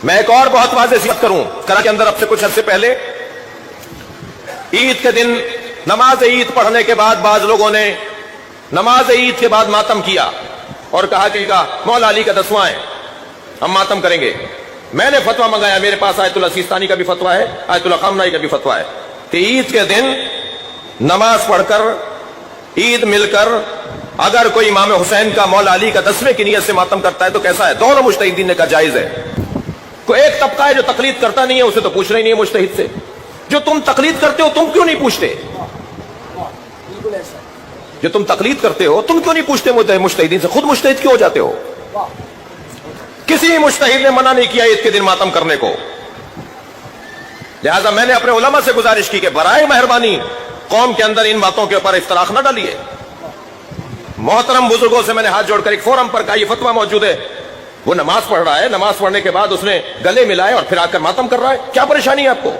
میں ایک اور بہت واضح سی بات کروں، کرا کے اندر اب سے کچھ عرصے پہلے عید کے دن نماز عید پڑھنے کے بعد بعض لوگوں نے نماز عید کے بعد ماتم کیا اور کہا کہ مولا علی کا 10واں ہے، ہم ماتم کریں گے۔ میں نے فتویٰ منگایا، میرے پاس آیت اللہ سیستانی کا بھی فتویٰ ہے، آیت اللہ خامنائی کا بھی فتویٰ ہے کہ عید کے دن نماز پڑھ کر عید مل کر اگر کوئی امام حسین کا مولا علی کا 10ویں کی نیت سے ماتم کرتا ہے تو کیسا ہے؟ دونوں مجتہدین نے کہا جائز ہے۔ کوئی ایک طبقہ ہے جو تقلید کرتا نہیں ہے، اسے تو پوچھنا ہی نہیں ہے مجتہد سے۔ جو تم تقلید کرتے ہو تم کیوں نہیں پوچھتے؟ جو تم تقلید کرتے ہو تم کیوں نہیں پوچھتے مجتہدین سے؟ خود مجتہد کیوں ہو جاتے ہو؟ کسی مجتہد نے منع نہیں کیا عید کے دن ماتم کرنے کو۔ لہذا میں نے اپنے علماء سے گزارش کی کہ برائے مہربانی قوم کے اندر ان باتوں کے اوپر اختلاف نہ ڈالیے۔ محترم بزرگوں سے میں نے ہاتھ جوڑ کر ایک فورم پر کہا یہ فتویٰ موجود ہے، وہ نماز پڑھ رہا ہے، نماز پڑھنے کے بعد اس نے گلے ملائے اور پھر آ کر ماتم کر رہا ہے، کیا پریشانی ہے آپ کو؟